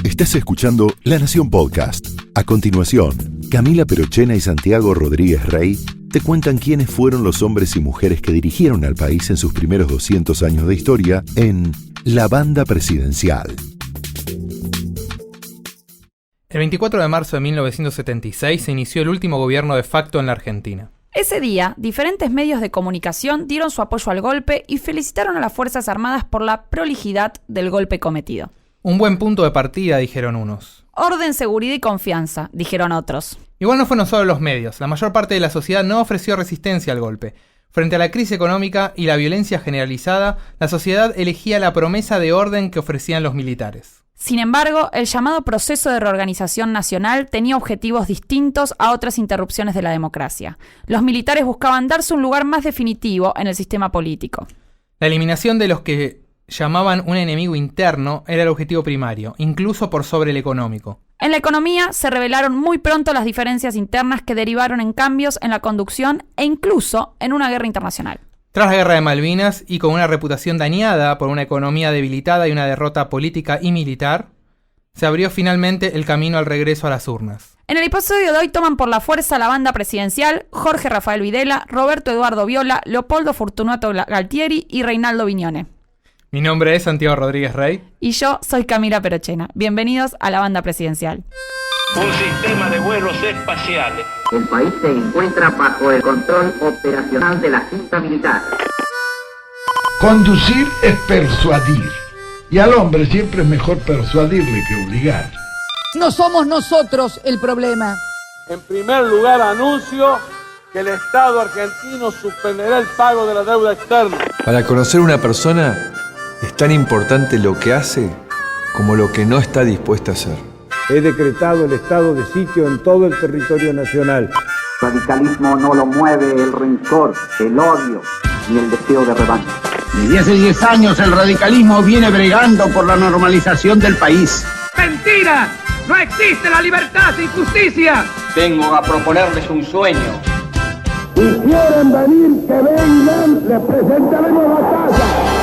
Estás escuchando La Nación Podcast. A continuación, Camila Perochena y Santiago Rodríguez Rey te cuentan quiénes fueron los hombres y mujeres que dirigieron al país en sus primeros 200 años de historia en La Banda Presidencial. El 24 de marzo de 1976 se inició el último gobierno de facto en la Argentina. Ese día, diferentes medios de comunicación dieron su apoyo al golpe y felicitaron a las Fuerzas Armadas por la prolijidad del golpe cometido. Un buen punto de partida, dijeron unos. Orden, seguridad y confianza, dijeron otros. Igual no fueron solo los medios. La mayor parte de la sociedad no ofreció resistencia al golpe. Frente a la crisis económica y la violencia generalizada, la sociedad elegía la promesa de orden que ofrecían los militares. Sin embargo, el llamado proceso de reorganización nacional tenía objetivos distintos a otras interrupciones de la democracia. Los militares buscaban darse un lugar más definitivo en el sistema político. La eliminación de los que llamaban un enemigo interno era el objetivo primario, incluso por sobre el económico. En la economía se revelaron muy pronto las diferencias internas que derivaron en cambios en la conducción e incluso en una guerra internacional. Tras la guerra de Malvinas y con una reputación dañada por una economía debilitada y una derrota política y militar, se abrió finalmente el camino al regreso a las urnas. En el episodio de hoy toman por la fuerza la banda presidencial Jorge Rafael Videla, Roberto Eduardo Viola, Leopoldo Fortunato Galtieri y Reinaldo Viñone. Mi nombre es Santiago Rodríguez Rey. Y yo soy Camila Perochena. Bienvenidos a la banda presidencial. Un sistema de vuelos espaciales. El país se encuentra bajo el control operacional de la Junta Militar. Conducir es persuadir, y al hombre siempre es mejor persuadirle que obligar. No somos nosotros el problema. En primer lugar, anuncio que el Estado argentino suspenderá el pago de la deuda externa. Para conocer una persona es tan importante lo que hace como lo que no está dispuesta a hacer. He decretado el estado de sitio en todo el territorio nacional. El radicalismo no lo mueve el rencor, el odio ni el deseo de revancha. Desde hace 10 años el radicalismo viene bregando por la normalización del país. ¡Mentira! ¡No existe la libertad sin justicia! Vengo a proponerles un sueño. Si quieren venir, que vengan, les presentaremos batalla.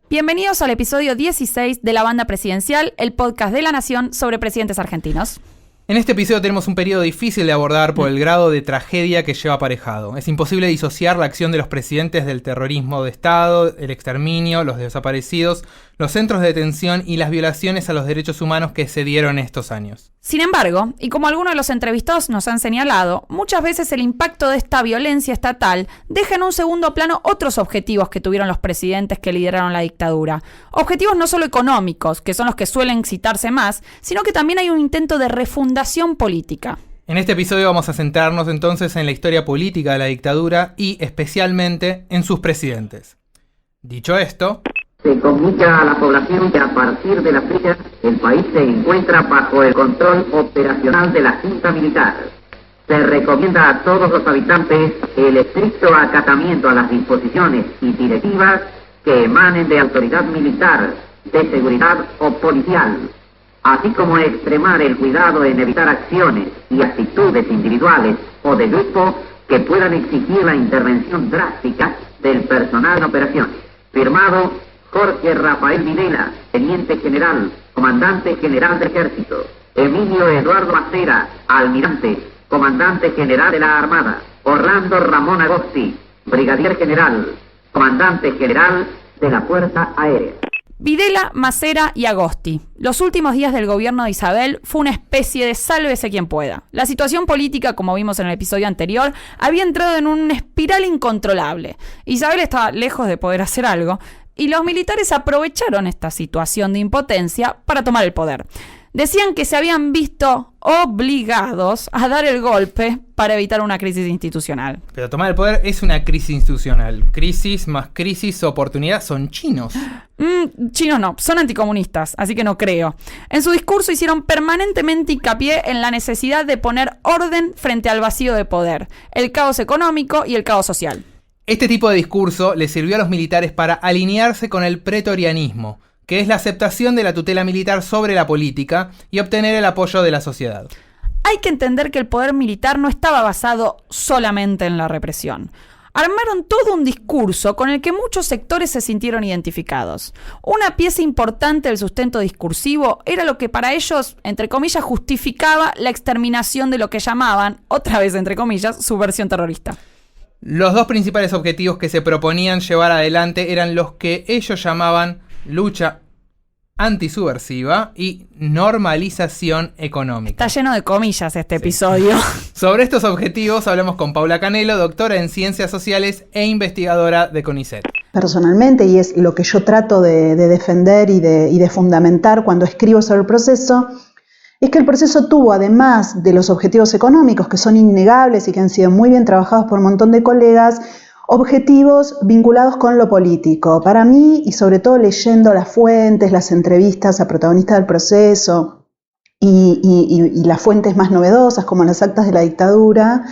Bienvenidos al episodio 16 de La Banda Presidencial, el podcast de La Nación sobre presidentes argentinos. En este episodio tenemos un periodo difícil de abordar por el grado de tragedia que lleva aparejado. Es imposible disociar la acción de los presidentes del terrorismo de Estado, el exterminio, los desaparecidos, los centros de detención y las violaciones a los derechos humanos que se dieron estos años. Sin embargo, y como algunos de los entrevistados nos han señalado, muchas veces el impacto de esta violencia estatal deja en un segundo plano otros objetivos que tuvieron los presidentes que lideraron la dictadura. Objetivos no solo económicos, que son los que suelen citarse más, sino que también hay un intento de refundación política. En este episodio vamos a centrarnos entonces en la historia política de la dictadura y especialmente en sus presidentes. Dicho esto, se comunica a la población que a partir de la fecha el país se encuentra bajo el control operacional de la Junta Militar. Se recomienda a todos los habitantes el estricto acatamiento a las disposiciones y directivas que emanen de autoridad militar, de seguridad o policial, así como extremar el cuidado en evitar acciones y actitudes individuales o de grupo que puedan exigir la intervención drástica del personal en operaciones. Firmado Jorge Rafael Videla, Teniente General, Comandante General del Ejército. Emilio Eduardo Macera, Almirante, Comandante General de la Armada. Orlando Ramón Agosti, Brigadier General, Comandante General de la Fuerza Aérea. Videla, Macera y Agosti. Los últimos días del gobierno de Isabel fue una especie de sálvese quien pueda. La situación política, como vimos en el episodio anterior, había entrado en una espiral incontrolable. Isabel estaba lejos de poder hacer algo, y los militares aprovecharon esta situación de impotencia para tomar el poder. Decían que se habían visto obligados a dar el golpe para evitar una crisis institucional. Pero tomar el poder es una crisis institucional. Crisis más crisis o oportunidad son chinos. Chinos no, son anticomunistas, así que no creo. En su discurso hicieron permanentemente hincapié en la necesidad de poner orden frente al vacío de poder, el caos económico y el caos social. Este tipo de discurso le sirvió a los militares para alinearse con el pretorianismo, que es la aceptación de la tutela militar sobre la política y obtener el apoyo de la sociedad. Hay que entender que el poder militar no estaba basado solamente en la represión. armaron todo un discurso con el que muchos sectores se sintieron identificados. Una pieza importante del sustento discursivo era lo que para ellos, entre comillas, justificaba la exterminación de lo que llamaban, otra vez entre comillas, subversión terrorista. Los dos principales objetivos que se proponían llevar adelante eran los que ellos llamaban lucha antisubversiva y normalización económica. Está lleno de comillas este episodio. Sobre estos objetivos hablamos con Paula Canelo, doctora en Ciencias Sociales e investigadora de CONICET. Personalmente, y es lo que yo trato de defender y de fundamentar cuando escribo sobre el proceso, es que el proceso tuvo, además de los objetivos económicos, que son innegables y que han sido muy bien trabajados por un montón de colegas, objetivos vinculados con lo político. Para mí, y sobre todo leyendo las fuentes, las entrevistas a protagonistas del proceso y las fuentes más novedosas, como las actas de la dictadura,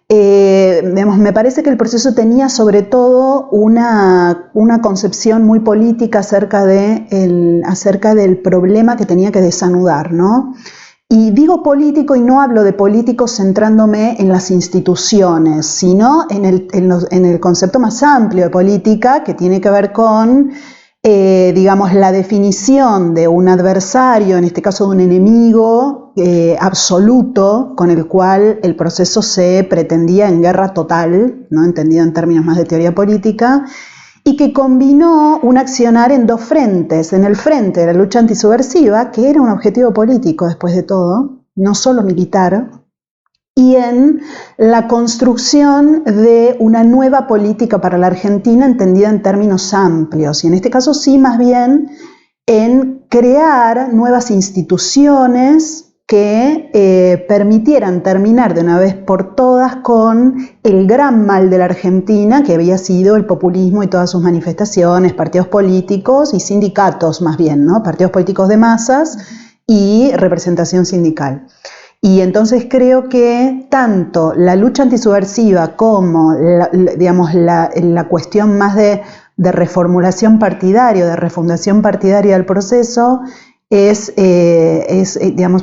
me parece que el proceso tenía sobre todo una concepción muy política acerca del problema que tenía que desanudar, ¿no? Y digo político y no hablo de político centrándome en las instituciones, sino en el concepto más amplio de política, que tiene que ver con, la definición de un adversario, en este caso de un enemigo absoluto, con el cual el proceso se pretendía en guerra total, ¿no? Entendido en términos más de teoría política, y que combinó un accionar en dos frentes. En el frente de la lucha antisubversiva, que era un objetivo político después de todo, no solo militar, y en la construcción de una nueva política para la Argentina entendida en términos amplios, y en este caso sí más bien en crear nuevas instituciones que permitieran terminar de una vez por todas con el gran mal de la Argentina, que había sido el populismo y todas sus manifestaciones, partidos políticos y sindicatos más bien, ¿no? Partidos políticos de masas y representación sindical. Y entonces creo que tanto la lucha antisubversiva como la cuestión más de reformulación partidaria, de refundación partidaria del proceso,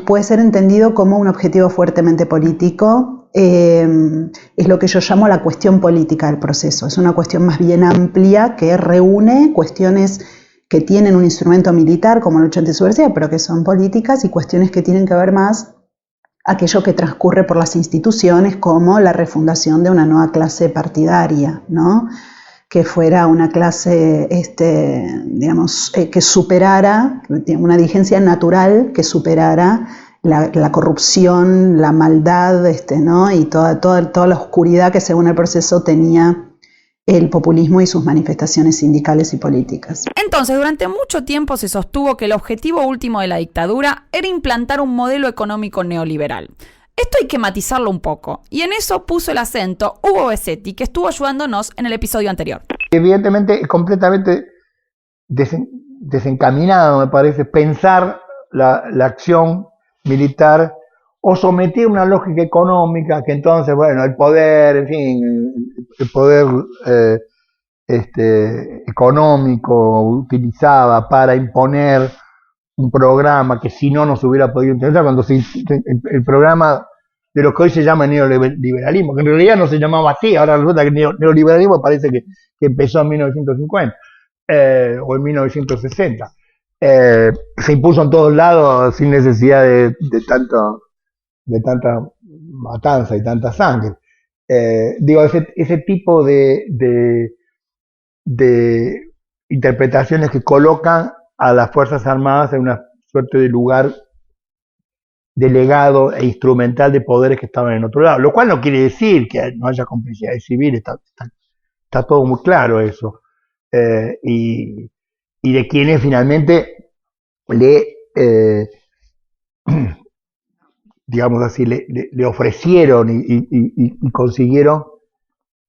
puede ser entendido como un objetivo fuertemente político. Es lo que yo llamo la cuestión política del proceso. Es una cuestión más bien amplia que reúne cuestiones que tienen un instrumento militar como la lucha antisubversiva, pero que son políticas, y cuestiones que tienen que ver más aquello que transcurre por las instituciones, como la refundación de una nueva clase partidaria, ¿no? Que fuera una clase, que superara, una dirigencia natural que superara la corrupción, la maldad, ¿no? Y toda la oscuridad que según el proceso tenía el populismo y sus manifestaciones sindicales y políticas. Entonces, durante mucho tiempo se sostuvo que el objetivo último de la dictadura era implantar un modelo económico neoliberal. Esto hay que matizarlo un poco, y en eso puso el acento Hugo Besetti, que estuvo ayudándonos en el episodio anterior. Evidentemente, completamente desencaminado, me parece, pensar la acción militar o someter una lógica económica que entonces, bueno, el poder, en fin, el poder económico utilizaba para imponer un programa que si no se hubiera podido intentar, cuando el programa de lo que hoy se llama neoliberalismo, que en realidad no se llamaba así, ahora resulta que el neoliberalismo parece que empezó en 1950 o en 1960. Se impuso en todos lados sin necesidad de tanta matanza y tanta sangre. Ese tipo de interpretaciones que colocan a las Fuerzas Armadas en una suerte de lugar delegado e instrumental de poderes que estaban en otro lado, lo cual no quiere decir que no haya complicidades civiles, está todo muy claro eso, y de quienes finalmente le ofrecieron y consiguieron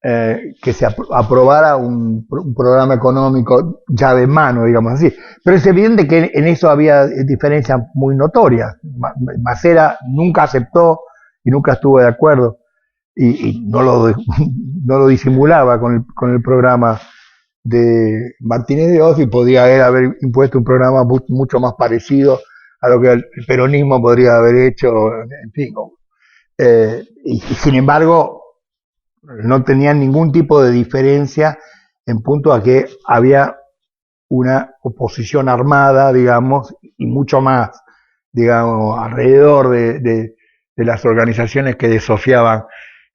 que se aprobara un programa económico llave en mano, digamos así. Pero es evidente que en eso había diferencias muy notorias. Macera nunca aceptó y nunca estuvo de acuerdo, y no lo disimulaba con el programa de Martínez de Oz, y podía haber impuesto un programa mucho más parecido a lo que el peronismo podría haber hecho, en fin. Y sin embargo, no tenían ningún tipo de diferencia en punto a que había una oposición armada, digamos, y mucho más, digamos, alrededor de las organizaciones que desafiaban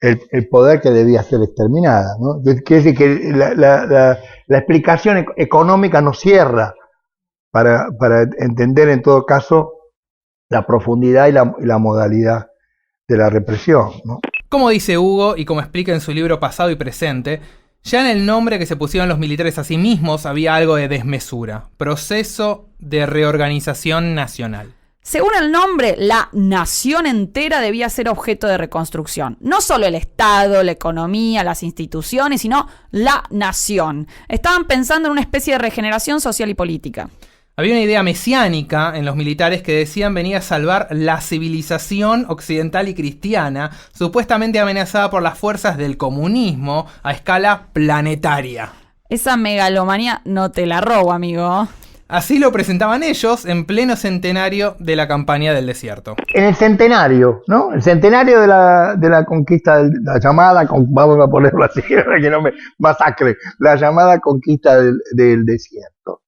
el poder que debía ser exterminada, ¿no? Quiere decir que la explicación económica no cierra para entender en todo caso la profundidad y la modalidad de la represión, ¿no? Como dice Hugo, y como explica en su libro Pasado y Presente, ya en el nombre que se pusieron los militares a sí mismos había algo de desmesura, proceso de reorganización nacional. Según el nombre, la nación entera debía ser objeto de reconstrucción. No solo el Estado, la economía, las instituciones, sino la nación. Estaban pensando en una especie de regeneración social y política. Había una idea mesiánica en los militares que decían venir a salvar la civilización occidental y cristiana, supuestamente amenazada por las fuerzas del comunismo a escala planetaria. Esa megalomanía no te la robo, amigo. Así lo presentaban ellos en pleno centenario de la campaña del desierto. En el centenario, ¿no? El centenario de la conquista, la llamada, vamos a ponerlo así, para que no me masacre, la llamada conquista del desierto.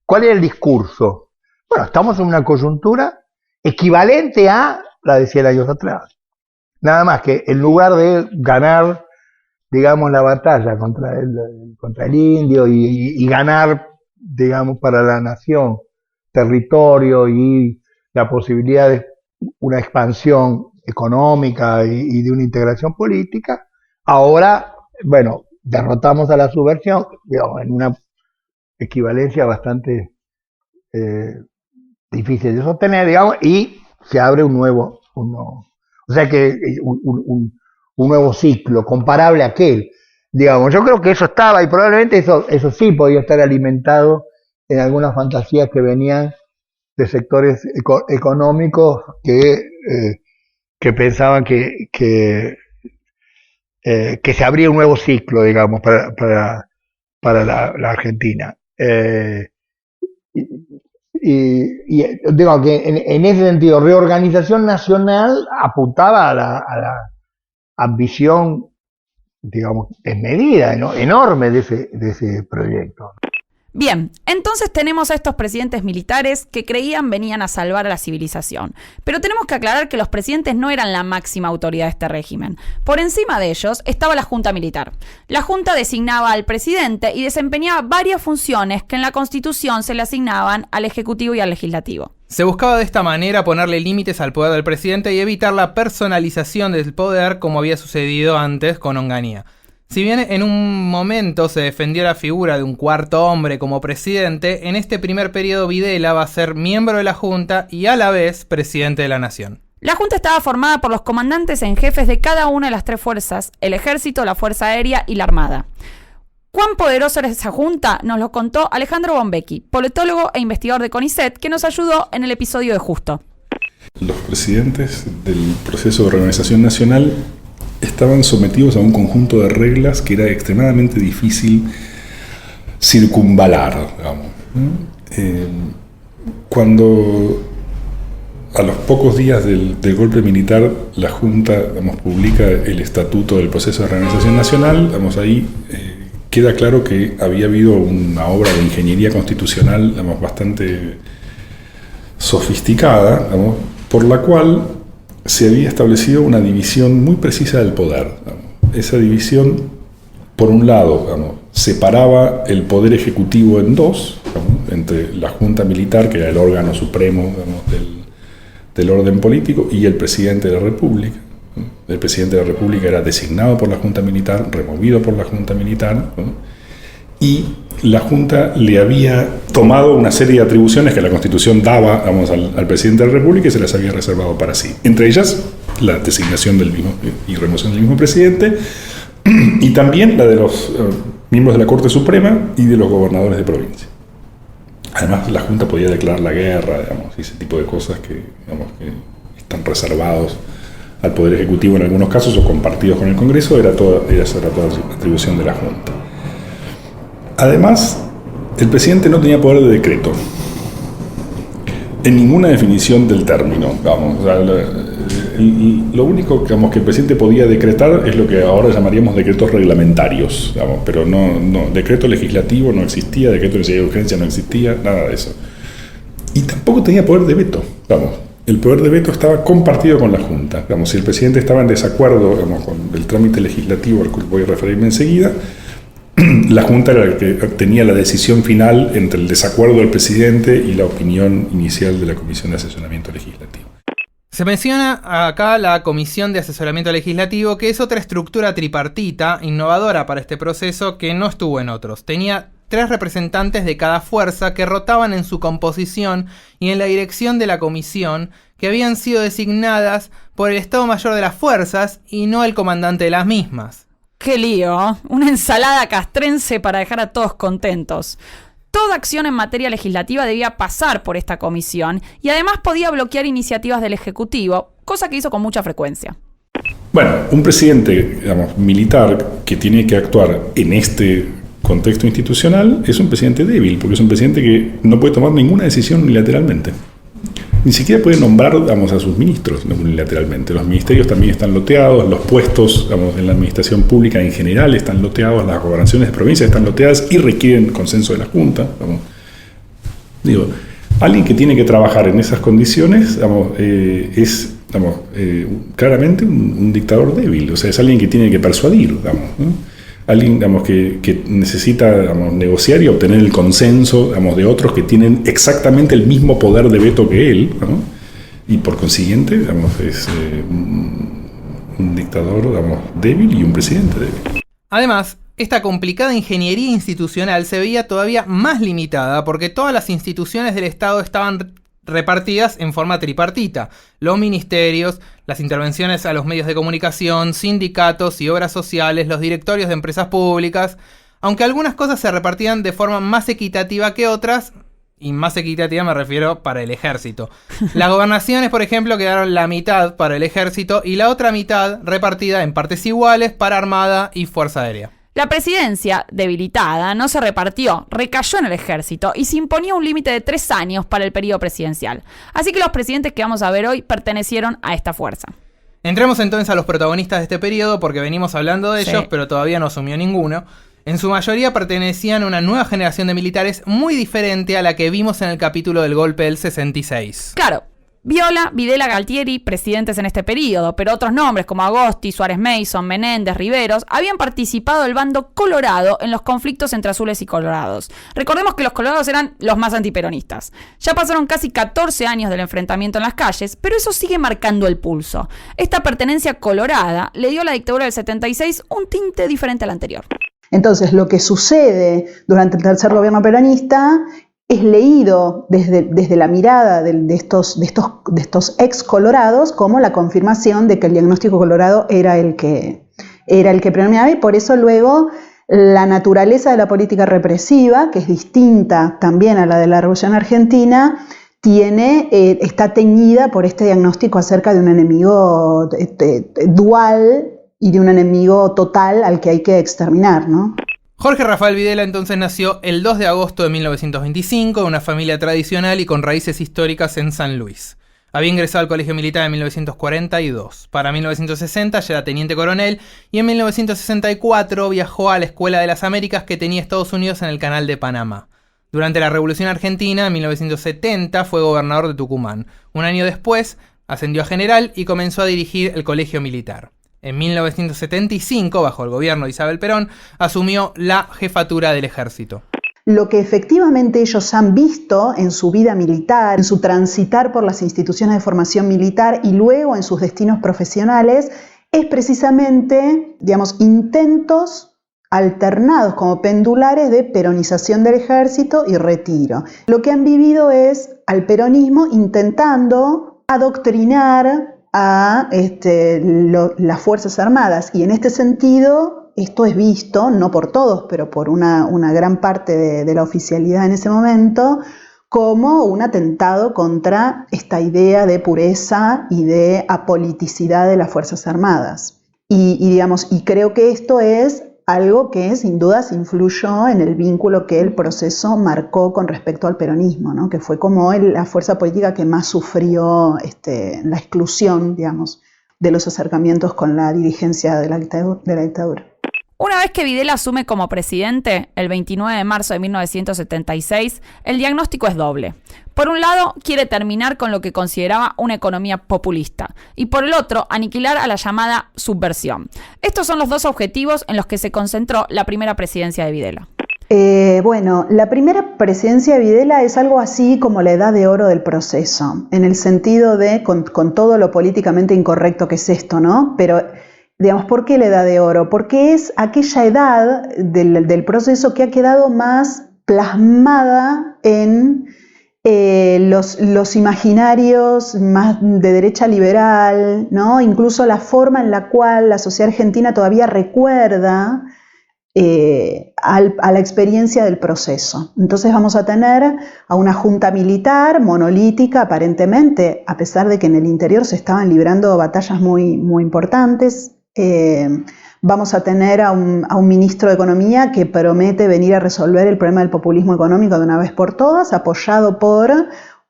¿Cuál es el discurso? Bueno, estamos en una coyuntura equivalente a la de 100 años atrás. Nada más que en lugar de ganar, digamos, la batalla contra el indio y ganar, digamos, para la nación territorio y la posibilidad de una expansión económica y de una integración política, ahora, bueno, derrotamos a la subversión, digamos, en una equivalencia bastante difícil de sostener, digamos, y se abre un nuevo o sea que un nuevo ciclo comparable a aquel, digamos. Yo creo que eso estaba, y probablemente eso sí podía estar alimentado en algunas fantasías que venían de sectores económicos que pensaban que se abría un nuevo ciclo, digamos, para la Argentina. Y digo que en ese sentido, reorganización nacional apuntaba a la ambición, digamos, desmedida, ¿no? Enorme de ese proyecto. Bien, entonces tenemos a estos presidentes militares que creían venían a salvar a la civilización. Pero tenemos que aclarar que los presidentes no eran la máxima autoridad de este régimen. Por encima de ellos estaba la Junta Militar. La Junta designaba al presidente y desempeñaba varias funciones que en la Constitución se le asignaban al Ejecutivo y al Legislativo. Se buscaba de esta manera ponerle límites al poder del presidente y evitar la personalización del poder como había sucedido antes con Onganía. Si bien en un momento se defendió la figura de un cuarto hombre como presidente, en este primer periodo Videla va a ser miembro de la Junta y a la vez presidente de la Nación. La Junta estaba formada por los comandantes en jefes de cada una de las tres fuerzas, el Ejército, la Fuerza Aérea y la Armada. ¿Cuán poderosa era esa Junta? Nos lo contó Alejandro Bombecchi, politólogo e investigador de CONICET, que nos ayudó en el episodio de Justo. Los presidentes del proceso de reorganización nacional estaban sometidos a un conjunto de reglas que era extremadamente difícil circunvalar, digamos. Cuando a los pocos días del golpe militar la Junta, digamos, publica el estatuto del proceso de reorganización nacional, digamos, ahí queda claro que había habido una obra de ingeniería constitucional, digamos, bastante sofisticada, digamos, por la cual se había establecido una división muy precisa del poder. Esa división, por un lado, digamos, separaba el poder ejecutivo en dos, digamos, entre la Junta Militar, que era el órgano supremo, digamos, del orden político, y el presidente de la República. El presidente de la República era designado por la Junta Militar, removido por la Junta Militar, ¿no? Y la Junta le había tomado una serie de atribuciones que la Constitución daba, digamos, al presidente de la República y se las había reservado para sí. Entre ellas, la designación del mismo y remoción del mismo presidente, y también la de los miembros de la Corte Suprema y de los gobernadores de provincia. Además, la Junta podía declarar la guerra, digamos, y ese tipo de cosas que, digamos, que están reservados al Poder Ejecutivo en algunos casos o compartidos con el Congreso, era toda atribución de la Junta. Además, el presidente no tenía poder de decreto en ninguna definición del término. Vamos, o sea, lo único que el presidente podía decretar es lo que ahora llamaríamos decretos reglamentarios, pero no decreto legislativo no existía, decreto de necesidad de urgencia no existía, nada de eso. Y tampoco tenía poder de veto, el poder de veto estaba compartido con la Junta. Si el presidente estaba en desacuerdo con el trámite legislativo al cual voy a referirme enseguida, la Junta era la que tenía la decisión final entre el desacuerdo del presidente y la opinión inicial de la Comisión de Asesoramiento Legislativo. Se menciona acá la Comisión de Asesoramiento Legislativo, que es otra estructura tripartita, innovadora para este proceso, que no estuvo en otros. Tenía 3 representantes de cada fuerza que rotaban en su composición y en la dirección de la comisión, que habían sido designadas por el Estado Mayor de las Fuerzas y no el comandante de las mismas. ¡Qué lío! Una ensalada castrense para dejar a todos contentos. Toda acción en materia legislativa debía pasar por esta comisión y además podía bloquear iniciativas del Ejecutivo, cosa que hizo con mucha frecuencia. Bueno, un presidente, militar que tiene que actuar en este contexto institucional es un presidente débil, porque es un presidente que no puede tomar ninguna decisión unilateralmente. Ni siquiera puede nombrar a sus ministros unilateralmente. Los ministerios también están loteados, los puestos en la administración pública en general están loteados, las gobernaciones de provincia están loteadas y requieren consenso de la Junta. Alguien que tiene que trabajar en esas condiciones es claramente un dictador débil, o sea, es alguien que tiene que persuadir, alguien que necesita negociar y obtener el consenso de otros que tienen exactamente el mismo poder de veto que él, y por consiguiente es un dictador débil y un presidente débil. Además, esta complicada ingeniería institucional se veía todavía más limitada porque todas las instituciones del Estado estaban repartidas en forma tripartita. Los ministerios, las intervenciones a los medios de comunicación, sindicatos y obras sociales, los directorios de empresas públicas. Aunque algunas cosas se repartían de forma más equitativa que otras, y más equitativa me refiero para el ejército. Las gobernaciones, por ejemplo, quedaron la mitad para el ejército y la otra mitad repartida en partes iguales para Armada y Fuerza Aérea. La presidencia, debilitada, no se repartió, recayó en el ejército y se imponía un límite de 3 años para el periodo presidencial. Así que los presidentes que vamos a ver hoy pertenecieron a esta fuerza. Entremos entonces a los protagonistas de este periodo porque venimos hablando de ellos, pero todavía no asumió ninguno. En su mayoría pertenecían a una nueva generación de militares muy diferente a la que vimos en el capítulo del golpe del 66. Claro. Viola, Videla, Galtieri, presidentes en este periodo, pero otros nombres como Agosti, Suárez Mason, Menéndez, Riveros, habían participado del bando colorado en los conflictos entre azules y colorados. Recordemos que los colorados eran los más antiperonistas. Ya pasaron casi 14 años del enfrentamiento en las calles, pero eso sigue marcando el pulso. Esta pertenencia colorada le dio a la dictadura del 76 un tinte diferente al anterior. Entonces, lo que sucede durante el tercer gobierno peronista es leído desde la mirada de estos ex colorados como la confirmación de que el diagnóstico colorado era el que predominaba, y por eso luego la naturaleza de la política represiva, que es distinta también a la de la Revolución Argentina, está teñida por este diagnóstico acerca de un enemigo dual y de un enemigo total al que hay que exterminar, ¿no? Jorge Rafael Videla entonces nació el 2 de agosto de 1925 en una familia tradicional y con raíces históricas en San Luis. Había ingresado al colegio militar en 1942. Para 1960 ya era teniente coronel y en 1964 viajó a la Escuela de las Américas que tenía Estados Unidos en el Canal de Panamá. Durante la Revolución Argentina, en 1970, fue gobernador de Tucumán. Un año después, ascendió a general y comenzó a dirigir el colegio militar. En 1975, bajo el gobierno de Isabel Perón, asumió la jefatura del ejército. Lo que efectivamente ellos han visto en su vida militar, en su transitar por las instituciones de formación militar y luego en sus destinos profesionales, es precisamente, intentos alternados como pendulares de peronización del ejército y retiro. Lo que han vivido es al peronismo intentando adoctrinar a las Fuerzas Armadas, y en este sentido esto es visto, no por todos, pero por una gran parte de la oficialidad en ese momento, como un atentado contra esta idea de pureza y de apoliticidad de las Fuerzas Armadas. Y creo que esto es algo que sin dudas influyó en el vínculo que el proceso marcó con respecto al peronismo, ¿no? Que fue como la fuerza política que más sufrió la exclusión, digamos, de los acercamientos con la dirigencia de la dictadura. Una vez que Videla asume como presidente, el 29 de marzo de 1976, el diagnóstico es doble. Por un lado, quiere terminar con lo que consideraba una economía populista, y por el otro, aniquilar a la llamada subversión. Estos son los dos objetivos en los que se concentró la primera presidencia de Videla. Bueno, la primera presidencia de Videla es algo así como la edad de oro del proceso, en el sentido de, con todo lo políticamente incorrecto que es esto, ¿no? Pero, digamos, ¿por qué la edad de oro? Porque es aquella edad del proceso que ha quedado más plasmada en los imaginarios más de derecha liberal, ¿no? Incluso la forma en la cual la sociedad argentina todavía recuerda a la experiencia del proceso. Entonces vamos a tener a una junta militar monolítica aparentemente, a pesar de que en el interior se estaban librando batallas muy, muy importantes. Vamos a tener a un ministro de Economía que promete venir a resolver el problema del populismo económico de una vez por todas, apoyado por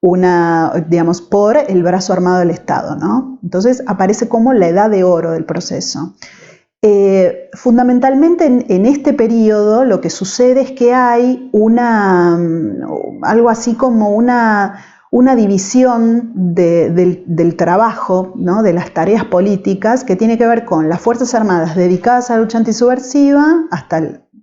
el brazo armado del Estado, ¿no? Entonces aparece como la edad de oro del proceso. Fundamentalmente en este periodo lo que sucede es que hay algo así como una división del trabajo, ¿no? De las tareas políticas que tiene que ver con las Fuerzas Armadas dedicadas a la lucha antisubversiva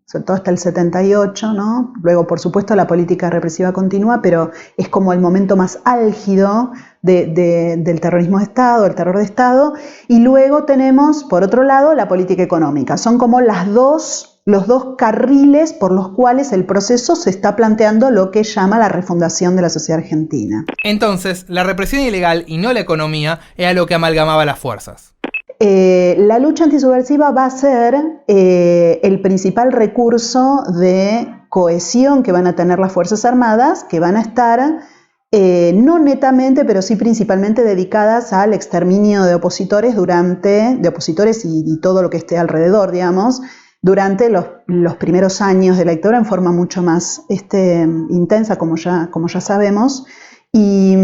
sobre todo hasta el 78, ¿no? Luego, por supuesto, la política represiva continúa, pero es como el momento más álgido del terrorismo de Estado, del terror de Estado. Y luego tenemos, por otro lado, la política económica. Son como los dos carriles por los cuales el proceso se está planteando lo que llama la refundación de la sociedad argentina. Entonces, la represión ilegal y no la economía era lo que amalgamaba las fuerzas. La lucha antisubversiva va a ser el principal recurso de cohesión que van a tener las Fuerzas Armadas, que van a estar no netamente, pero sí principalmente dedicadas al exterminio de opositores y todo lo que esté alrededor, digamos, durante los primeros años de la dictadura en forma mucho más intensa, como ya sabemos, y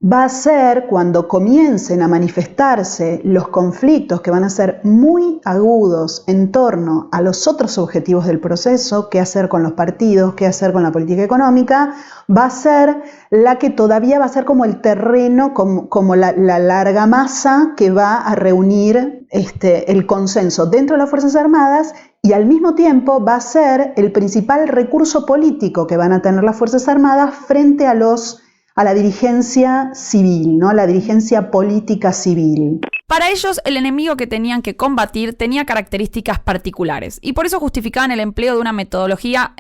va a ser cuando comiencen a manifestarse los conflictos que van a ser muy agudos en torno a los otros objetivos del proceso, qué hacer con los partidos, qué hacer con la política económica, va a ser la que todavía va a ser como el terreno, como la larga masa que va a reunir el consenso dentro de las Fuerzas Armadas, y al mismo tiempo va a ser el principal recurso político que van a tener las Fuerzas Armadas frente a la dirigencia civil, ¿no? La dirigencia política civil. Para ellos, el enemigo que tenían que combatir tenía características particulares y por eso justificaban el empleo de una metodología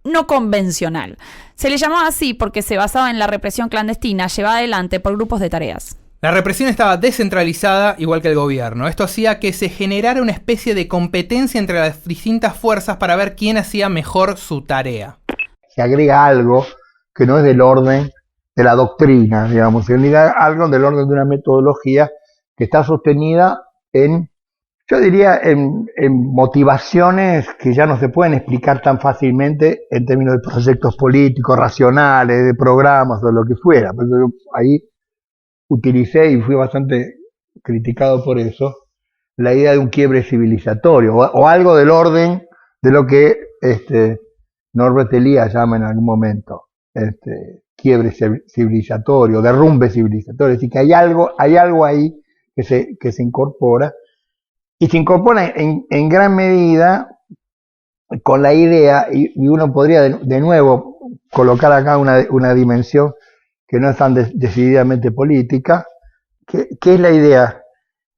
no convencional. Se le llamaba así porque se basaba en la represión clandestina llevada adelante por grupos de tareas. La represión estaba descentralizada, igual que el gobierno. Esto hacía que se generara una especie de competencia entre las distintas fuerzas para ver quién hacía mejor su tarea. Se agrega algo que no es del orden de la doctrina, digamos, se agrega algo del orden de una metodología que está sostenida en motivaciones que ya no se pueden explicar tan fácilmente en términos de proyectos políticos, racionales, de programas o lo que fuera. Por eso yo ahí utilicé, y fui bastante criticado por eso, la idea de un quiebre civilizatorio, o algo del orden de lo que Norbert Elias llama en algún momento quiebre civilizatorio, derrumbe civilizatorio. Es decir, que hay algo ahí que se incorpora, y se incorpora en gran medida con la idea, y uno podría de nuevo colocar acá una dimensión que no es tan decididamente política, que es la idea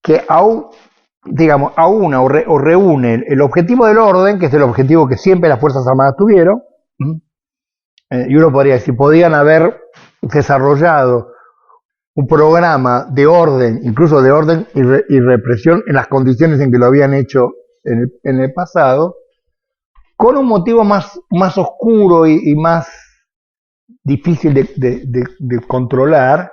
que aúna o reúne el objetivo del orden, que es el objetivo que siempre las Fuerzas Armadas tuvieron, y uno podría decir, podían haber desarrollado un programa de orden, incluso de orden y represión en las condiciones en que lo habían hecho en el pasado, con un motivo más oscuro y más difícil de controlar,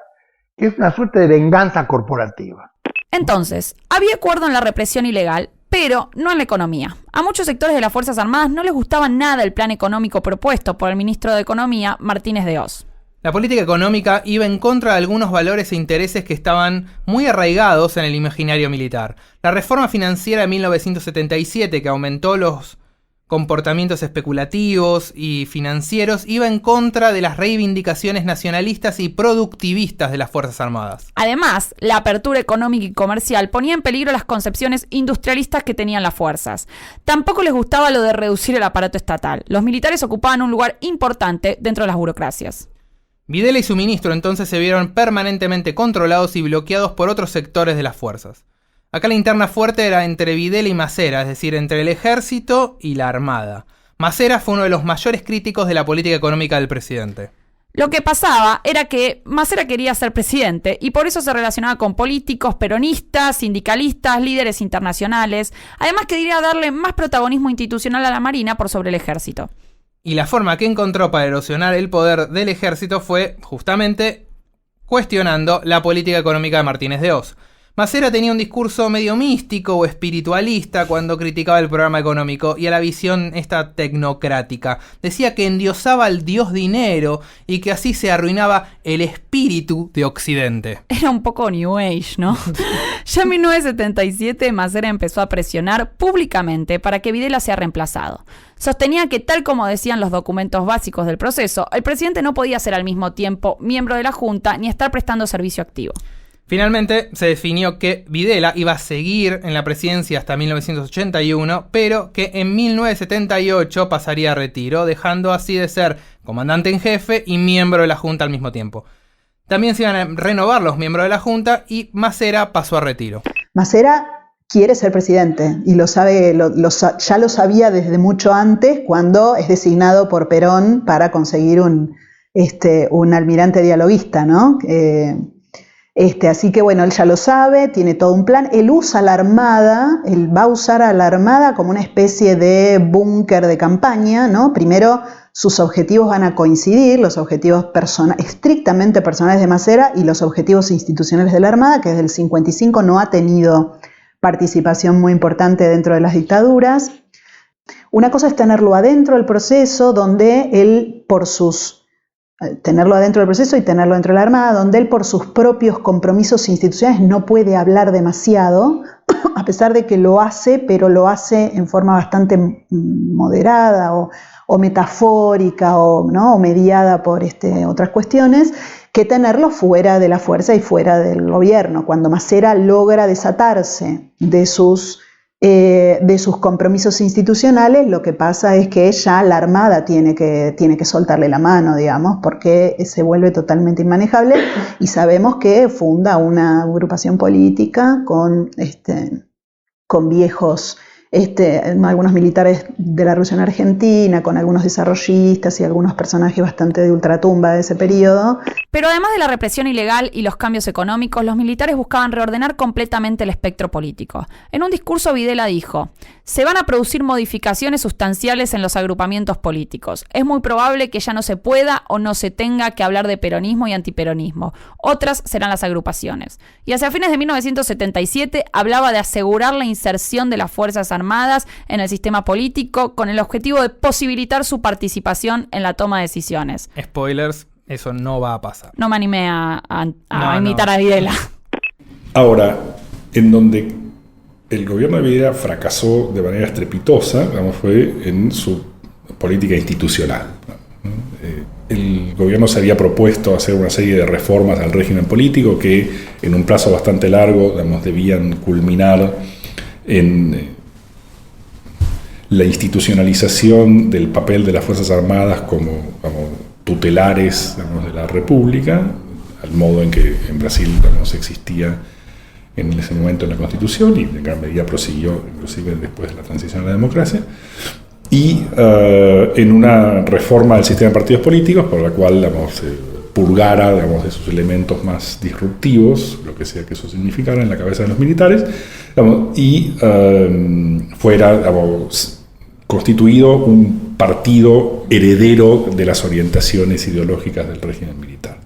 que es una suerte de venganza corporativa. Entonces, había acuerdo en la represión ilegal, pero no en la economía. A muchos sectores de las Fuerzas Armadas no les gustaba nada el plan económico propuesto por el ministro de Economía, Martínez de Hoz. La política económica iba en contra de algunos valores e intereses que estaban muy arraigados en el imaginario militar. La reforma financiera de 1977, que aumentó los comportamientos especulativos y financieros, iba en contra de las reivindicaciones nacionalistas y productivistas de las Fuerzas Armadas. Además, la apertura económica y comercial ponía en peligro las concepciones industrialistas que tenían las fuerzas. Tampoco les gustaba lo de reducir el aparato estatal. Los militares ocupaban un lugar importante dentro de las burocracias. Videla y su ministro entonces se vieron permanentemente controlados y bloqueados por otros sectores de las fuerzas. Acá la interna fuerte era entre Videla y Macera, es decir, entre el ejército y la armada. Macera fue uno de los mayores críticos de la política económica del presidente. Lo que pasaba era que Macera quería ser presidente y por eso se relacionaba con políticos, peronistas, sindicalistas, líderes internacionales, además quería darle más protagonismo institucional a la Marina por sobre el ejército. Y la forma que encontró para erosionar el poder del ejército fue, justamente, cuestionando la política económica de Martínez de Hoz. Macera tenía un discurso medio místico o espiritualista cuando criticaba el programa económico y a la visión esta tecnocrática. Decía que endiosaba al dios dinero y que así se arruinaba el espíritu de Occidente. Era un poco New Age, ¿no? Ya en 1977 Macera empezó a presionar públicamente para que Videla sea reemplazado. Sostenía que, tal como decían los documentos básicos del proceso, el presidente no podía ser al mismo tiempo miembro de la Junta ni estar prestando servicio activo. Finalmente se definió que Videla iba a seguir en la presidencia hasta 1981, pero que en 1978 pasaría a retiro, dejando así de ser comandante en jefe y miembro de la Junta al mismo tiempo. También se iban a renovar los miembros de la Junta y Macera pasó a retiro. Macera quiere ser presidente y lo sabe, ya lo sabía desde mucho antes, cuando es designado por Perón para conseguir un almirante dialoguista, ¿no? Así que bueno, él ya lo sabe, tiene todo un plan. Él usa la Armada, él va a usar a la Armada como una especie de búnker de campaña, ¿no? Primero, sus objetivos van a coincidir, los objetivos estrictamente personales de Macera y los objetivos institucionales de la Armada, que desde el 55 no ha tenido participación muy importante dentro de las dictaduras. Una cosa es tenerlo adentro del proceso, donde él tenerlo adentro del proceso y tenerlo dentro de la Armada, donde él por sus propios compromisos institucionales no puede hablar demasiado, a pesar de que lo hace, pero lo hace en forma bastante moderada o metafórica o mediada por otras cuestiones, que tenerlo fuera de la fuerza y fuera del gobierno. Cuando Macera logra desatarse de sus compromisos institucionales, lo que pasa es que ya la Armada tiene que soltarle la mano, digamos, porque se vuelve totalmente inmanejable y sabemos que funda una agrupación política con viejos, algunos militares de la Revolución Argentina, con algunos desarrollistas y algunos personajes bastante de ultratumba de ese periodo. Pero además de la represión ilegal y los cambios económicos, los militares buscaban reordenar completamente el espectro político. En un discurso, Videla dijo: se van a producir modificaciones sustanciales en los agrupamientos políticos. Es muy probable que ya no se pueda o no se tenga que hablar de peronismo y antiperonismo. Otras serán las agrupaciones. Y hacia fines de 1977 hablaba de asegurar la inserción de las Fuerzas Armadas en el sistema político con el objetivo de posibilitar su participación en la toma de decisiones. Spoilers, eso no va a pasar. No me animé a imitar a Videla. Ahora, en donde el gobierno de Videla fracasó de manera estrepitosa, fue en su política institucional. El gobierno se había propuesto hacer una serie de reformas al régimen político que en un plazo bastante largo, debían culminar en la institucionalización del papel de las Fuerzas Armadas como tutelares de la República, al modo en que en Brasil existía en ese momento en la Constitución y en gran medida prosiguió inclusive después de la transición a la democracia, y en una reforma del sistema de partidos políticos por la cual purgara de sus elementos más disruptivos, lo que sea que eso significara en la cabeza de los militares, y fuera constituido un partido heredero de las orientaciones ideológicas del régimen militar.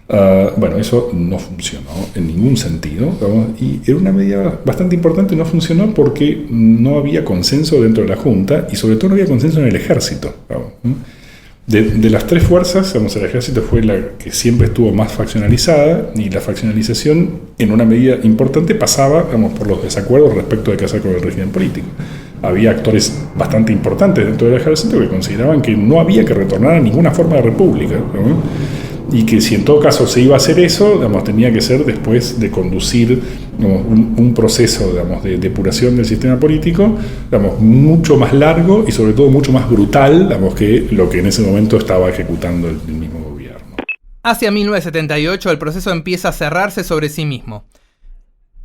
Bueno, eso no funcionó en ningún sentido, ¿no? Y era una medida bastante importante, no funcionó porque no había consenso dentro de la Junta y sobre todo no había consenso en el ejército, ¿no? De las tres fuerzas, el ejército fue la que siempre estuvo más faccionalizada y la faccionalización en una medida importante pasaba por los desacuerdos respecto de qué hacer con el régimen político. Había actores bastante importantes dentro del ejército que consideraban que no había que retornar a ninguna forma de república, ¿no? Y que si en todo caso se iba a hacer eso, tenía que ser después de conducir un proceso de depuración del sistema político mucho más largo y sobre todo mucho más brutal que lo que en ese momento estaba ejecutando el mismo gobierno. Hacia 1978 el proceso empieza a cerrarse sobre sí mismo.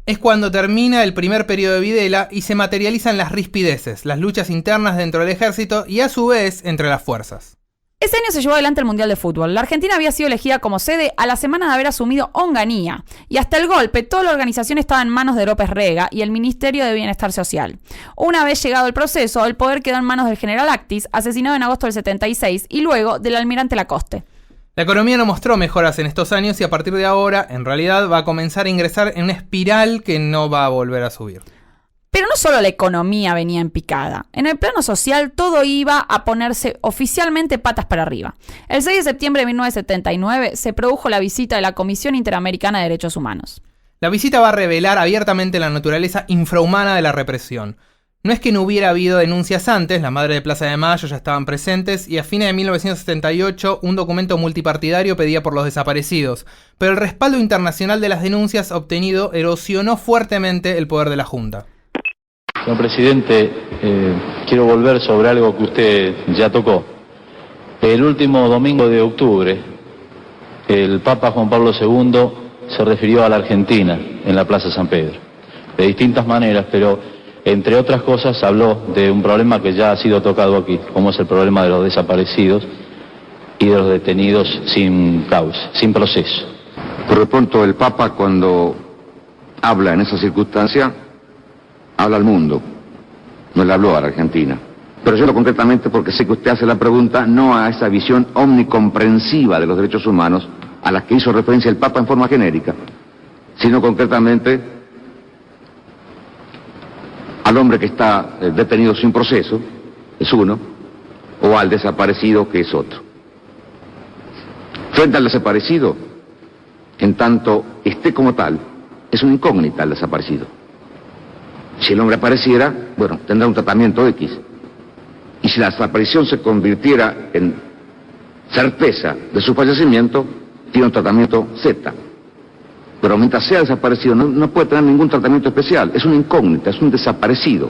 Es cuando termina el primer periodo de Videla y se materializan las rispideces, las luchas internas dentro del ejército y a su vez entre las fuerzas. Ese año se llevó adelante el Mundial de Fútbol. La Argentina había sido elegida como sede a la semana de haber asumido Onganía. Y hasta el golpe, toda la organización estaba en manos de López Rega y el Ministerio de Bienestar Social. Una vez llegado el proceso, el poder quedó en manos del general Actis, asesinado en agosto del 76, y luego del almirante Lacoste. La economía no mostró mejoras en estos años y a partir de ahora, en realidad, va a comenzar a ingresar en una espiral que no va a volver a subir. Pero no solo la economía venía en picada. En el plano social todo iba a ponerse oficialmente patas para arriba. El 6 de septiembre de 1979 se produjo la visita de la Comisión Interamericana de Derechos Humanos. La visita va a revelar abiertamente la naturaleza infrahumana de la represión. No es que no hubiera habido denuncias antes, las madres de Plaza de Mayo ya estaban presentes y a fines de 1978 un documento multipartidario pedía por los desaparecidos, pero el respaldo internacional de las denuncias obtenido erosionó fuertemente el poder de la Junta. Señor presidente, quiero volver sobre algo que usted ya tocó. El último domingo de octubre, el Papa Juan Pablo II se refirió a la Argentina en la Plaza San Pedro, de distintas maneras, pero entre otras cosas habló de un problema que ya ha sido tocado aquí, como es el problema de los desaparecidos y de los detenidos sin causa, sin proceso. Por lo pronto, el Papa, cuando habla en esa circunstancia, habla al mundo, no le habló a la Argentina. Pero yo lo concretamente porque sé que usted hace la pregunta no a esa visión omnicomprensiva de los derechos humanos a la que hizo referencia el Papa en forma genérica, sino concretamente al hombre que está detenido sin proceso, es uno, o al desaparecido, que es otro. Frente al desaparecido, en tanto esté como tal, es una incógnita el desaparecido. Si el hombre apareciera, bueno, tendrá un tratamiento X. Y si la desaparición se convirtiera en certeza de su fallecimiento, tiene un tratamiento Z. Pero mientras sea desaparecido, no puede tener ningún tratamiento especial. Es una incógnita, es un desaparecido.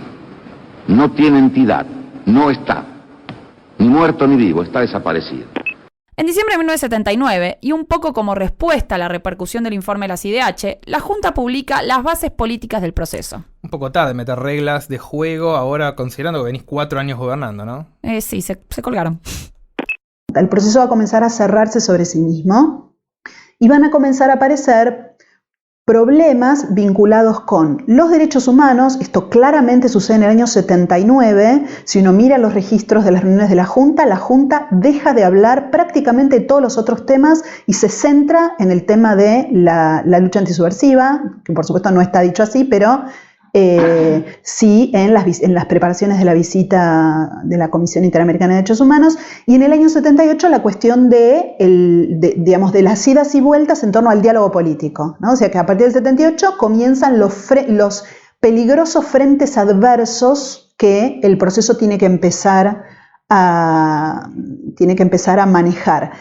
No tiene entidad, no está. Ni muerto ni vivo, está desaparecido. En diciembre de 1979, y un poco como respuesta a la repercusión del informe de la CIDH, la Junta publica las bases políticas del proceso. Un poco tarde meter reglas de juego ahora considerando que venís 4 años gobernando, ¿no? Sí, se colgaron. El proceso va a comenzar a cerrarse sobre sí mismo y van a comenzar a aparecer problemas vinculados con los derechos humanos. Esto claramente sucede en el año 79. Si uno mira los registros de las reuniones de la Junta deja de hablar prácticamente de todos los otros temas y se centra en el tema de la lucha antisubversiva, que por supuesto no está dicho así, pero sí en las preparaciones de la visita de la Comisión Interamericana de Derechos Humanos, y en el año 78 la cuestión de las idas y vueltas en torno al diálogo político, ¿no? O sea que a partir del 78 comienzan los peligrosos frentes adversos que el proceso tiene que empezar a manejar.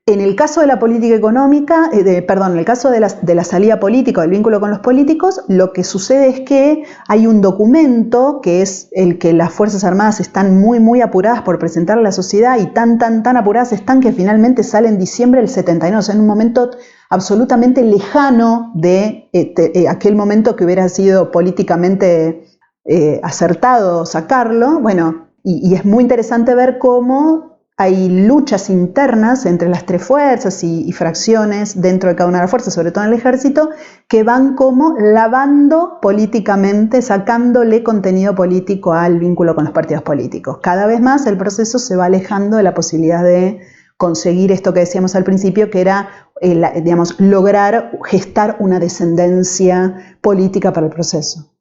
En el caso de la política económica, en el caso de la salida política, del vínculo con los políticos, lo que sucede es que hay un documento que es el que las Fuerzas Armadas están muy, muy apuradas por presentar a la sociedad, y tan apuradas están que finalmente sale en diciembre del 79, o sea, en un momento absolutamente lejano de aquel momento que hubiera sido políticamente acertado sacarlo. Bueno, y es muy interesante ver cómo hay luchas internas entre las tres fuerzas y fracciones dentro de cada una de las fuerzas, sobre todo en el ejército, que van como lavando políticamente, sacándole contenido político al vínculo con los partidos políticos. Cada vez más el proceso se va alejando de la posibilidad de conseguir esto que decíamos al principio, que era lograr gestar una descendencia política para el proceso.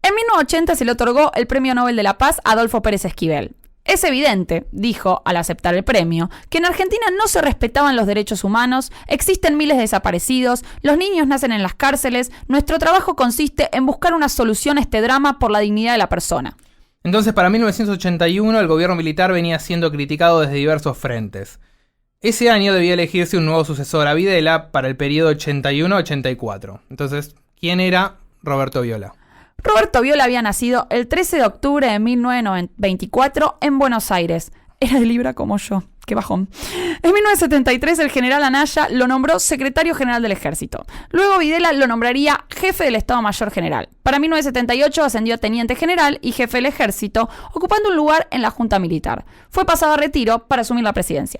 En 1980 se le otorgó el Premio Nobel de la Paz a Adolfo Pérez Esquivel. Es evidente, dijo al aceptar el premio, que en Argentina no se respetaban los derechos humanos, existen miles de desaparecidos, los niños nacen en las cárceles, nuestro trabajo consiste en buscar una solución a este drama por la dignidad de la persona. Entonces, para 1981, el gobierno militar venía siendo criticado desde diversos frentes. Ese año debía elegirse un nuevo sucesor a Videla para el periodo 81-84. Entonces, ¿quién era Roberto Viola? Roberto Viola había nacido el 13 de octubre de 1924 en Buenos Aires. Era de Libra como yo. Qué bajón. En 1973 el general Anaya lo nombró secretario general del ejército. Luego Videla lo nombraría jefe del Estado Mayor General. Para 1978 ascendió a teniente general y jefe del ejército, ocupando un lugar en la Junta Militar. Fue pasado a retiro para asumir la presidencia.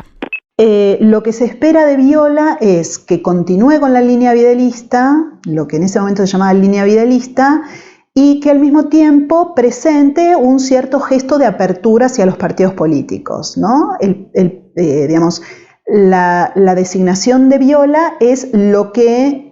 Lo que se espera de Viola es que continúe con la línea videlista, lo que en ese momento se llamaba línea videlista, y que al mismo tiempo presente un cierto gesto de apertura hacia los partidos políticos, ¿no? La designación de Viola es lo que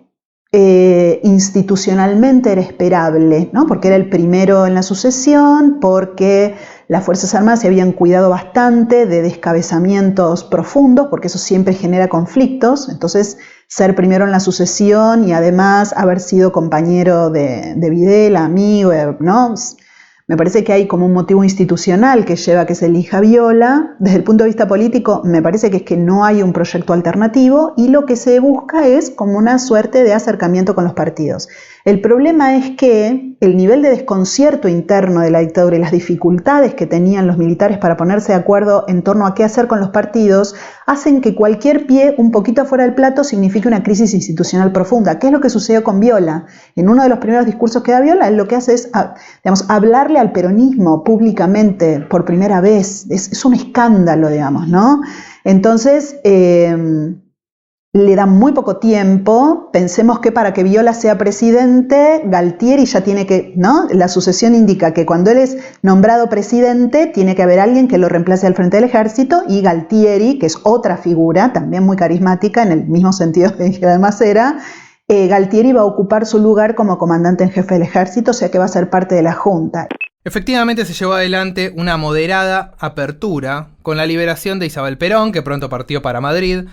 institucionalmente era esperable, ¿no? Porque era el primero en la sucesión, porque las Fuerzas Armadas se habían cuidado bastante de descabezamientos profundos, porque eso siempre genera conflictos. Entonces, ser primero en la sucesión y además haber sido compañero de Videla, amigo, ¿no? Me parece que hay como un motivo institucional que lleva a que se elija Viola. Desde el punto de vista político, me parece que es que no hay un proyecto alternativo y lo que se busca es como una suerte de acercamiento con los partidos. El problema es que el nivel de desconcierto interno de la dictadura y las dificultades que tenían los militares para ponerse de acuerdo en torno a qué hacer con los partidos hacen que cualquier pie un poquito afuera del plato signifique una crisis institucional profunda. ¿Qué es lo que sucedió con Viola? En uno de los primeros discursos que da Viola, él lo que hace es, hablarle al peronismo públicamente por primera vez. Es un escándalo, digamos, ¿no? Entonces, le dan muy poco tiempo. Pensemos que para que Viola sea presidente, Galtieri ya tiene que, ¿no? La sucesión indica que cuando él es nombrado presidente, tiene que haber alguien que lo reemplace al frente del ejército, y Galtieri, que es otra figura, también muy carismática, en el mismo sentido que dije de Macera, Galtieri va a ocupar su lugar como comandante en jefe del ejército, o sea que va a ser parte de la Junta. Efectivamente se llevó adelante una moderada apertura con la liberación de Isabel Perón, que pronto partió para Madrid,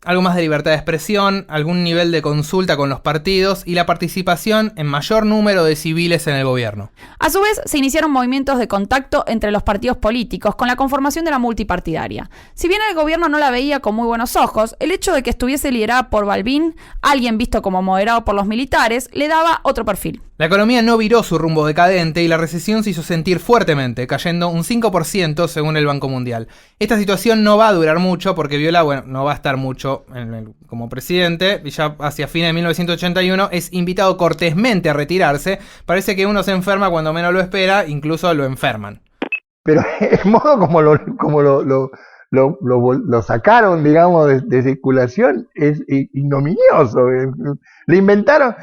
algo más de libertad de expresión, algún nivel de consulta con los partidos y la participación en mayor número de civiles en el gobierno. A su vez, se iniciaron movimientos de contacto entre los partidos políticos con la conformación de la multipartidaria. Si bien el gobierno no la veía con muy buenos ojos, el hecho de que estuviese liderada por Balbín, alguien visto como moderado por los militares, le daba otro perfil. La economía no viró su rumbo decadente y la recesión se hizo sentir fuertemente, cayendo un 5% según el Banco Mundial. Esta situación no va a durar mucho porque Viola, no va a estar mucho como presidente, y ya hacia fines de 1981 es invitado cortésmente a retirarse. Parece que uno se enferma cuando menos lo espera, incluso lo enferman. Pero el modo como lo sacaron, digamos, de circulación es ignominioso. Le inventaron,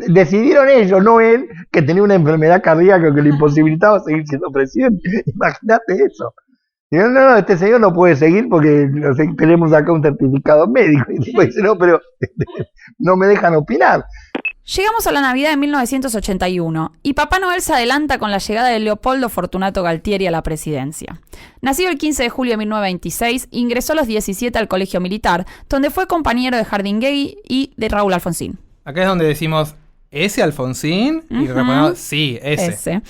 decidieron ellos, no él, que tenía una enfermedad cardíaca que le imposibilitaba seguir siendo presidente. Imagínate eso. Y no, este señor no puede seguir porque tenemos acá un certificado médico. Y después dice, no, pero no me dejan opinar. Llegamos a la Navidad de 1981 y Papá Noel se adelanta con la llegada de Leopoldo Fortunato Galtieri a la presidencia. Nacido el 15 de julio de 1926, ingresó a los 17 al Colegio Militar, donde fue compañero de Jardinguey y de Raúl Alfonsín. Acá es donde decimos, ¿ese Alfonsín? Y respondemos, sí, ese.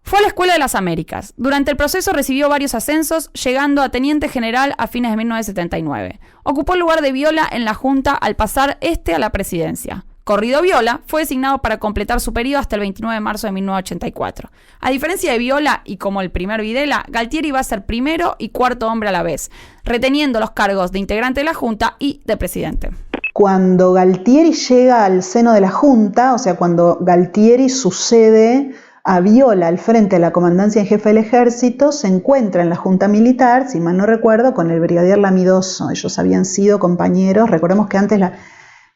Fue a la Escuela de las Américas. Durante el proceso recibió varios ascensos, llegando a teniente general a fines de 1979. Ocupó el lugar de Viola en la Junta al pasar a la presidencia. Corrido Viola fue designado para completar su periodo hasta el 29 de marzo de 1984. A diferencia de Viola y como el primer Videla, Galtieri va a ser primero y cuarto hombre a la vez, reteniendo los cargos de integrante de la Junta y de presidente. Cuando Galtieri llega al seno de la Junta, o sea, cuando Galtieri sucede a Viola al frente de la comandancia en jefe del ejército, se encuentra en la Junta Militar, si mal no recuerdo, con el brigadier Lamidoso. Ellos habían sido compañeros. Recordemos que antes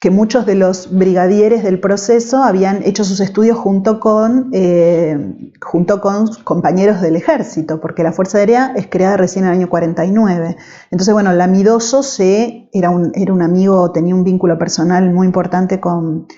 que muchos de los brigadieres del proceso habían hecho sus estudios junto con compañeros del ejército, porque la Fuerza Aérea es creada recién en el año 49. Entonces, bueno, Lamidoso era un amigo, tenía un vínculo personal muy importante con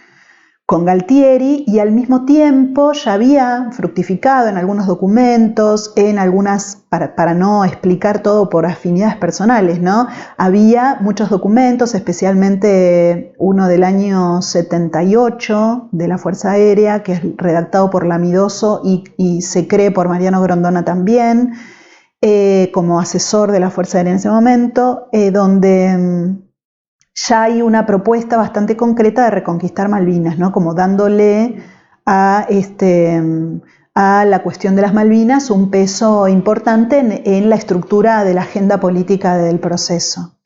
Galtieri, y al mismo tiempo ya había fructificado en algunos documentos, en algunas, para no explicar todo por afinidades personales, ¿no? Había muchos documentos, especialmente uno del año 78 de la Fuerza Aérea, que es redactado por Lamidoso y se cree por Mariano Grondona también, como asesor de la Fuerza Aérea en ese momento, donde ya hay una propuesta bastante concreta de reconquistar Malvinas, ¿no? Como dándole a la cuestión de las Malvinas un peso importante en la estructura de la agenda política del proceso.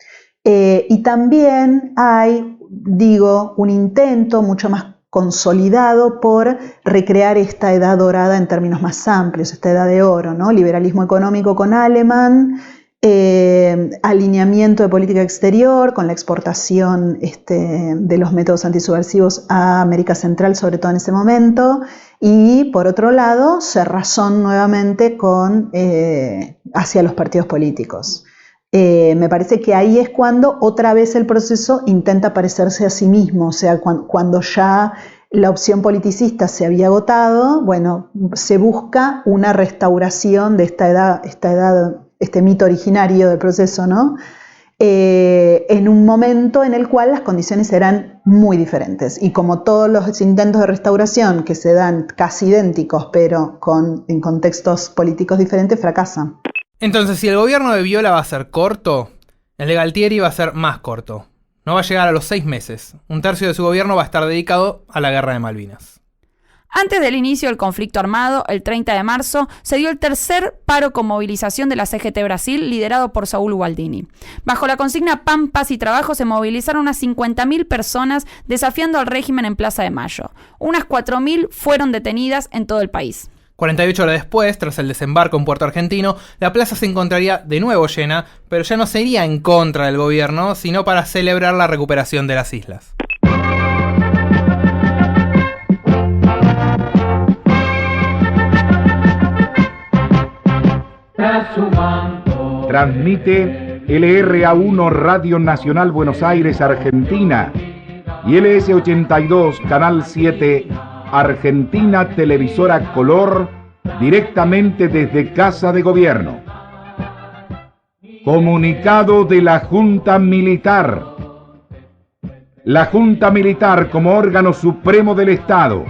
Y también hay, un intento mucho más consolidado por recrear esta edad dorada en términos más amplios, esta edad de oro, ¿no? Liberalismo económico con Alemán, alineamiento de política exterior con la exportación de los métodos antisubversivos a América Central, sobre todo en ese momento, y por otro lado, cerrazón nuevamente hacia los partidos políticos. Me parece que ahí es cuando otra vez el proceso intenta parecerse a sí mismo, o sea, cuando ya la opción politicista se había agotado, bueno, se busca una restauración de esta edad, este mito originario del proceso, ¿no? En un momento en el cual las condiciones eran muy diferentes. Y como todos los intentos de restauración que se dan casi idénticos, pero en contextos políticos diferentes, fracasan. Entonces, si el gobierno de Viola va a ser corto, el de Galtieri va a ser más corto. No va a llegar a los 6 meses. Un tercio de su gobierno va a estar dedicado a la guerra de Malvinas. Antes del inicio del conflicto armado, el 30 de marzo, se dio el tercer paro con movilización de la CGT Brasil, liderado por Saúl Gualdini. Bajo la consigna Pan, Paz y Trabajo se movilizaron unas 50.000 personas desafiando al régimen en Plaza de Mayo. Unas 4.000 fueron detenidas en todo el país. 48 horas después, tras el desembarco en Puerto Argentino, la plaza se encontraría de nuevo llena, pero ya no sería en contra del gobierno, sino para celebrar la recuperación de las islas. Transmite LRA1 Radio Nacional Buenos Aires, Argentina, y LS82 Canal 7 Argentina Televisora Color, directamente desde Casa de Gobierno. Comunicado de la Junta Militar. La Junta Militar, como órgano supremo del Estado,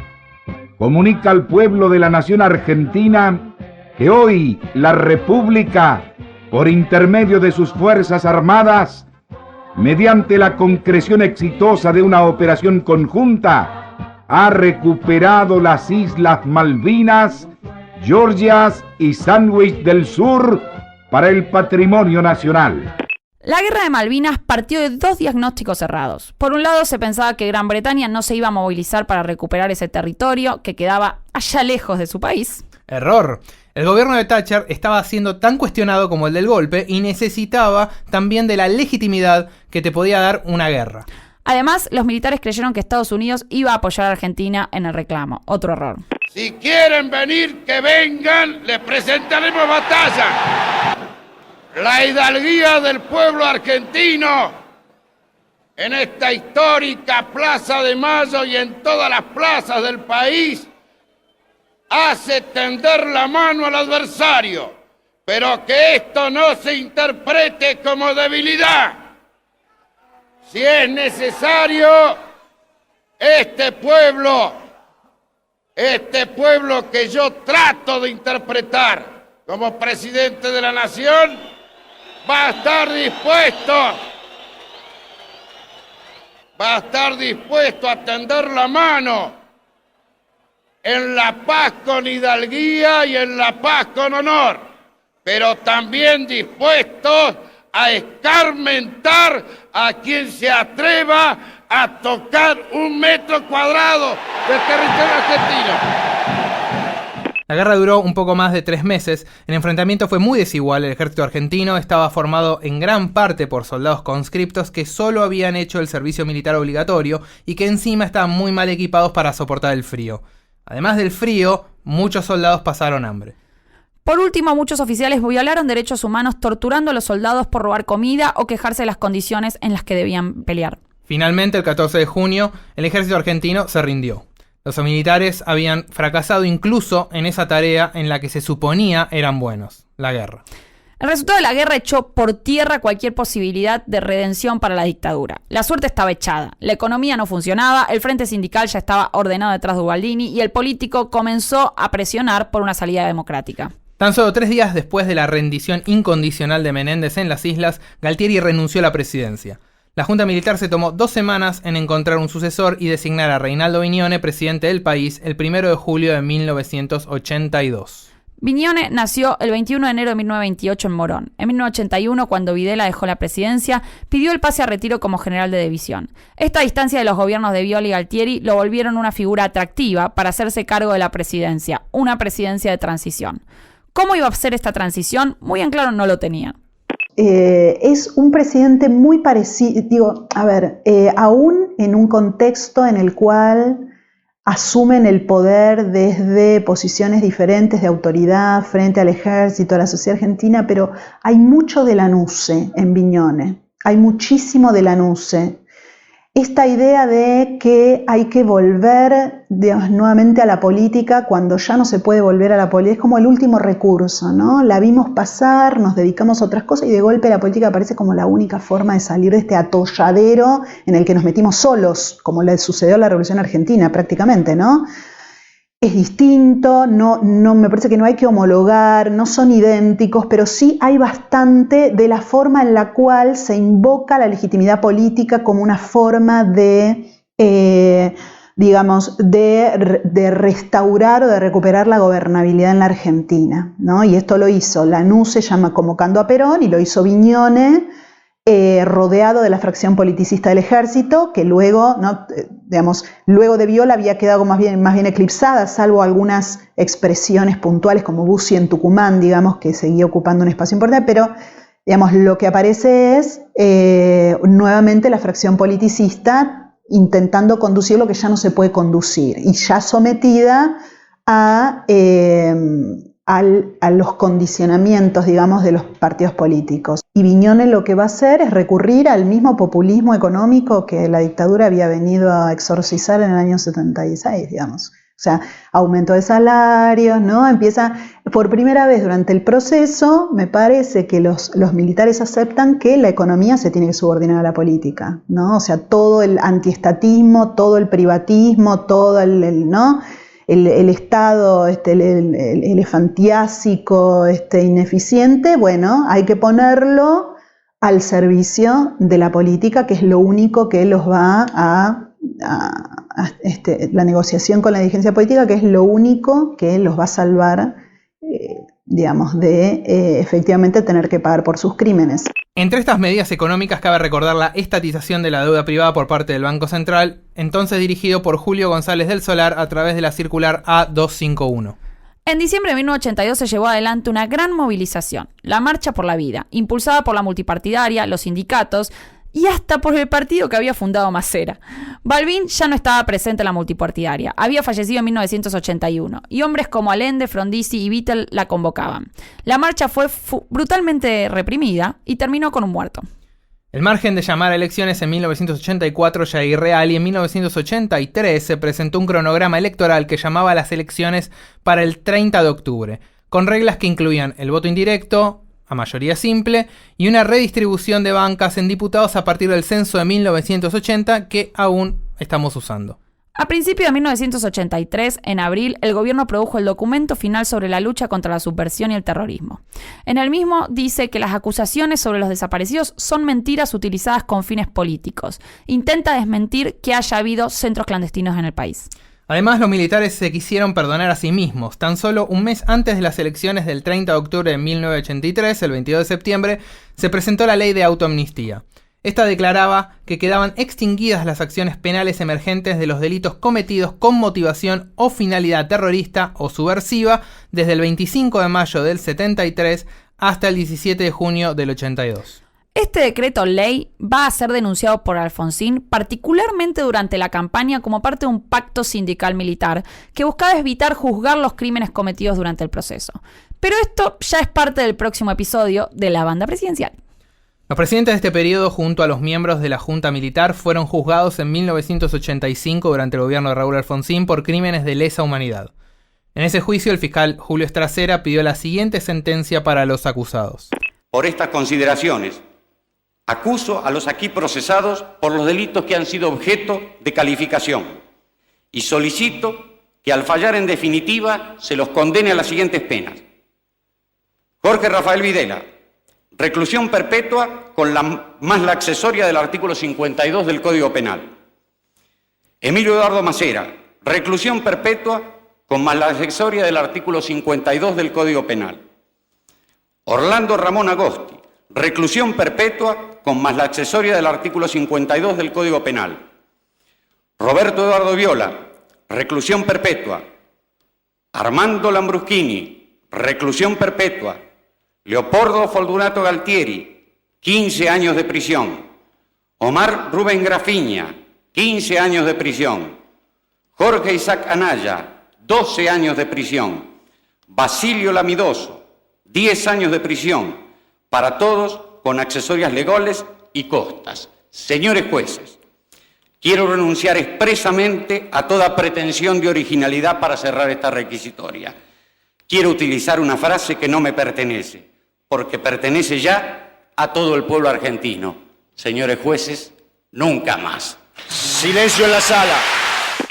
comunica al pueblo de la nación argentina que hoy la República, por intermedio de sus Fuerzas Armadas, mediante la concreción exitosa de una operación conjunta, ha recuperado las Islas Malvinas, Georgias y Sandwich del Sur para el patrimonio nacional. La guerra de Malvinas partió de dos diagnósticos errados. Por un lado, se pensaba que Gran Bretaña no se iba a movilizar para recuperar ese territorio que quedaba allá lejos de su país. Error. El gobierno de Thatcher estaba siendo tan cuestionado como el del golpe y necesitaba también de la legitimidad que te podía dar una guerra. Además, los militares creyeron que Estados Unidos iba a apoyar a Argentina en el reclamo. Otro error. Si quieren venir, que vengan, les presentaremos batalla. La hidalguía del pueblo argentino en esta histórica Plaza de Mayo y en todas las plazas del país hace tender la mano al adversario, pero que esto no se interprete como debilidad. Si es necesario, este pueblo que yo trato de interpretar como presidente de la nación, va a estar dispuesto a tender la mano en la paz con hidalguía y en la paz con honor, pero también dispuesto a escarmentar a quien se atreva a tocar 1 metro cuadrado del territorio argentino. La guerra duró un poco más de 3 meses, el enfrentamiento fue muy desigual, el ejército argentino estaba formado en gran parte por soldados conscriptos que solo habían hecho el servicio militar obligatorio y que encima estaban muy mal equipados para soportar el frío. Además del frío, muchos soldados pasaron hambre. Por último, muchos oficiales violaron derechos humanos torturando a los soldados por robar comida o quejarse de las condiciones en las que debían pelear. Finalmente, el 14 de junio, el ejército argentino se rindió. Los militares habían fracasado incluso en esa tarea en la que se suponía eran buenos, la guerra. El resultado de la guerra echó por tierra cualquier posibilidad de redención para la dictadura. La suerte estaba echada, la economía no funcionaba, el frente sindical ya estaba ordenado detrás de Ubaldini y el político comenzó a presionar por una salida democrática. Tan solo 3 días después de la rendición incondicional de Menéndez en las islas, Galtieri renunció a la presidencia. La Junta Militar se tomó 2 semanas en encontrar un sucesor y designar a Reinaldo Vignone presidente del país el 1 de julio de 1982. Vignone nació el 21 de enero de 1928 en Morón. En 1981, cuando Videla dejó la presidencia, pidió el pase a retiro como general de división. Esta distancia de los gobiernos de Viola y Galtieri lo volvieron una figura atractiva para hacerse cargo de la presidencia, una presidencia de transición. ¿Cómo iba a ser esta transición? Muy en claro no lo tenían. Es un presidente muy parecido, aún en un contexto en el cual asumen el poder desde posiciones diferentes de autoridad frente al ejército, a la sociedad argentina, pero hay mucho de Lanuse en Vignone, hay muchísimo de Lanuse. Esta idea de que hay que volver, digamos, nuevamente a la política cuando ya no se puede volver a la política, es como el último recurso, ¿no? La vimos pasar, nos dedicamos a otras cosas y de golpe la política parece como la única forma de salir de este atolladero en el que nos metimos solos, como le sucedió a la Revolución Argentina prácticamente, ¿no? Es distinto, no, me parece que no hay que homologar, no son idénticos, pero sí hay bastante de la forma en la cual se invoca la legitimidad política como una forma de, de restaurar o de recuperar la gobernabilidad en la Argentina, ¿no? Y esto lo hizo Lanuse convocando a Perón y lo hizo Vignone, rodeado de la fracción politicista del ejército, que luego, ¿no? Luego de Viola había quedado más bien eclipsada, salvo algunas expresiones puntuales como Bussi en Tucumán, digamos, que seguía ocupando un espacio importante, pero lo que aparece es nuevamente la fracción politicista intentando conducir lo que ya no se puede conducir y ya sometida a los condicionamientos, digamos, de los partidos políticos. Y Vignone lo que va a hacer es recurrir al mismo populismo económico que la dictadura había venido a exorcizar en el año 76, digamos. O sea, aumento de salarios, ¿no? Empieza, por primera vez durante el proceso, me parece que los militares aceptan que la economía se tiene que subordinar a la política, ¿no? O sea, todo el antiestatismo, todo el privatismo, todo ¿no? El Estado el elefantiásico, ineficiente, bueno, hay que ponerlo al servicio de la política, que es lo único que los va la negociación con la dirigencia política, que es lo único que los va a salvar, de efectivamente tener que pagar por sus crímenes. Entre estas medidas económicas cabe recordar la estatización de la deuda privada por parte del Banco Central, entonces dirigido por Julio González del Solar a través de la circular A251. En diciembre de 1982 se llevó adelante una gran movilización, la Marcha por la Vida, impulsada por la multipartidaria, los sindicatos y hasta por el partido que había fundado Masera. Balbín ya no estaba presente en la multipartidaria, había fallecido en 1981, y hombres como Allende, Frondizi y Vittel la convocaban. La marcha fue brutalmente reprimida y terminó con un muerto. El margen de llamar a elecciones en 1984 ya era irreal y en 1983 se presentó un cronograma electoral que llamaba a las elecciones para el 30 de octubre, con reglas que incluían el voto indirecto, a mayoría simple, y una redistribución de bancas en diputados a partir del censo de 1980 que aún estamos usando. A principios de 1983, en abril, el gobierno produjo el documento final sobre la lucha contra la subversión y el terrorismo. En el mismo dice que las acusaciones sobre los desaparecidos son mentiras utilizadas con fines políticos. Intenta desmentir que haya habido centros clandestinos en el país. Además, los militares se quisieron perdonar a sí mismos. Tan solo un mes antes de las elecciones del 30 de octubre de 1983, el 22 de septiembre, se presentó la ley de autoamnistía. Esta declaraba que quedaban extinguidas las acciones penales emergentes de los delitos cometidos con motivación o finalidad terrorista o subversiva desde el 25 de mayo del 73 hasta el 17 de junio del 82. Este decreto ley va a ser denunciado por Alfonsín, particularmente durante la campaña, como parte de un pacto sindical militar que buscaba evitar juzgar los crímenes cometidos durante el proceso. Pero esto ya es parte del próximo episodio de La Banda Presidencial. Los presidentes de este periodo, junto a los miembros de la Junta Militar, fueron juzgados en 1985 durante el gobierno de Raúl Alfonsín por crímenes de lesa humanidad. En ese juicio, el fiscal Julio Estracera pidió la siguiente sentencia para los acusados. Por estas consideraciones, acuso a los aquí procesados por los delitos que han sido objeto de calificación y solicito que al fallar en definitiva se los condene a las siguientes penas. Jorge Rafael Videla, reclusión perpetua con más la accesoria del artículo 52 del Código Penal. Emilio Eduardo Macera, reclusión perpetua con más la accesoria del artículo 52 del Código Penal. Orlando Ramón Agosti, reclusión perpetua con más la accesoria del artículo 52 del Código Penal. Roberto Eduardo Viola, reclusión perpetua. Armando Lambruschini, reclusión perpetua. Leopoldo Fortunato Galtieri, 15 años de prisión. Omar Rubén Grafiña, 15 años de prisión. Jorge Isaac Anaya, 12 años de prisión. Basilio Lamidoso, 10 años de prisión. Para todos con accesorias legales y costas. Señores jueces, quiero renunciar expresamente a toda pretensión de originalidad para cerrar esta requisitoria. Quiero utilizar una frase que no me pertenece, porque pertenece ya a todo el pueblo argentino. Señores jueces, nunca más. Silencio en la sala.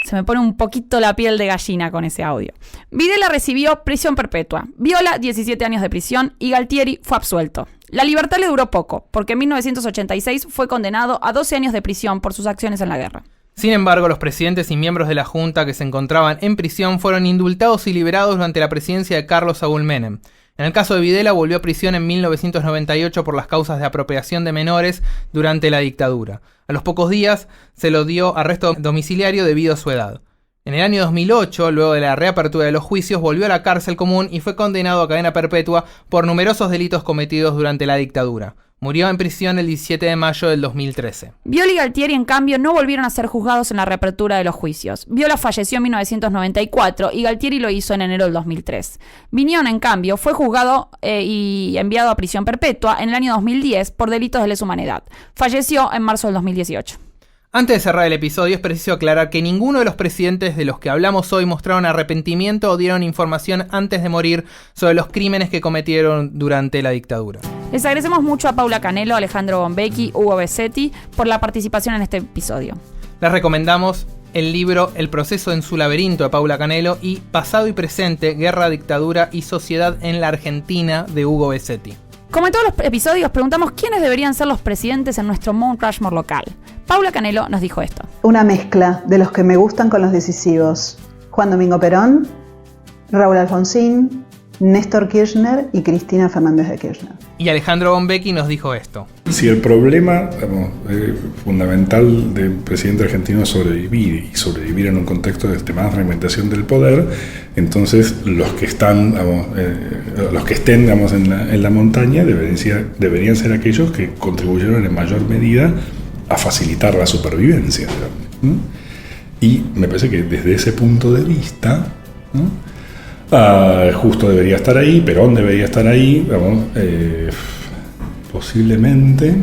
Se me pone un poquito la piel de gallina con ese audio. Videla recibió prisión perpetua, Viola 17 años de prisión y Galtieri fue absuelto. La libertad le duró poco, porque en 1986 fue condenado a 12 años de prisión por sus acciones en la guerra. Sin embargo, los presidentes y miembros de la Junta que se encontraban en prisión fueron indultados y liberados durante la presidencia de Carlos Saúl Menem. En el caso de Videla, volvió a prisión en 1998 por las causas de apropiación de menores durante la dictadura. A los pocos días se lo dio arresto domiciliario debido a su edad. En el año 2008, luego de la reapertura de los juicios, volvió a la cárcel común y fue condenado a cadena perpetua por numerosos delitos cometidos durante la dictadura. Murió en prisión el 17 de mayo del 2013. Viola y Galtieri, en cambio, no volvieron a ser juzgados en la reapertura de los juicios. Viola falleció en 1994 y Galtieri lo hizo en enero del 2003. Viñón, en cambio, fue juzgado y enviado a prisión perpetua en el año 2010 por delitos de lesa humanidad. Falleció en marzo del 2018. Antes de cerrar el episodio, es preciso aclarar que ninguno de los presidentes de los que hablamos hoy mostraron arrepentimiento o dieron información antes de morir sobre los crímenes que cometieron durante la dictadura. Les agradecemos mucho a Paula Canelo, Alejandro Bombecchi, Hugo Besetti por la participación en este episodio. Les recomendamos el libro El proceso en su laberinto de Paula Canelo y Pasado y presente, guerra, dictadura y sociedad en la Argentina de Hugo Besetti. Como en todos los episodios, preguntamos quiénes deberían ser los presidentes en nuestro Mount Rushmore local. Paula Canelo nos dijo esto. Una mezcla de los que me gustan con los decisivos. Juan Domingo Perón, Raúl Alfonsín, Néstor Kirchner y Cristina Fernández de Kirchner. Y Alejandro Bombecchi nos dijo esto. Si el problema fundamental del presidente argentino es sobrevivir, y sobrevivir en un contexto de extremada fragmentación del poder, entonces los que están, los que estén en la montaña deberían ser aquellos que contribuyeron en mayor medida a facilitar la supervivencia, ¿no? Y me parece que desde ese punto de vista, ¿no? Justo debería estar ahí, Perón debería estar ahí, posiblemente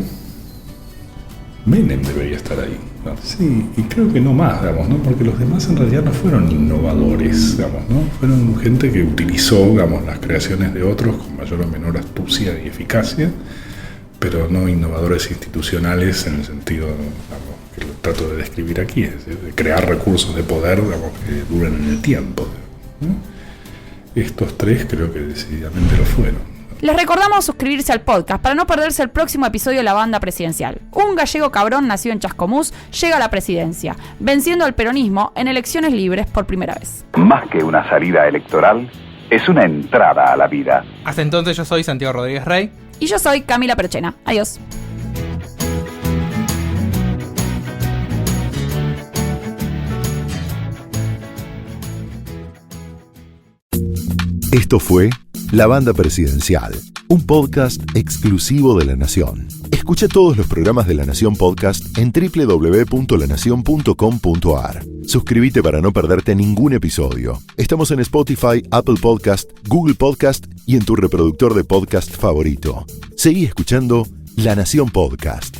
Menem debería estar ahí, ¿no? Sí, y creo que no más, ¿no? Porque los demás en realidad no fueron innovadores, ¿no? Fueron gente que utilizó, las creaciones de otros con mayor o menor astucia y eficacia, pero no innovadores institucionales en el sentido, que lo trato de describir aquí, es decir, de crear recursos de poder, que duren en el tiempo, ¿no? Estos tres creo que decididamente lo fueron. Les recordamos suscribirse al podcast para no perderse el próximo episodio de La Banda Presidencial. Un gallego cabrón nacido en Chascomús llega a la presidencia, venciendo al peronismo en elecciones libres por primera vez. Más que una salida electoral, es una entrada a la vida. Hasta entonces yo soy Santiago Rodríguez Rey. Y yo soy Camila Perochena. Adiós. Esto fue La Banda Presidencial, un podcast exclusivo de La Nación. Escucha todos los programas de La Nación Podcast en www.lanacion.com.ar. Suscríbete para no perderte ningún episodio. Estamos en Spotify, Apple Podcast, Google Podcast y en tu reproductor de podcast favorito. Seguí escuchando La Nación Podcast.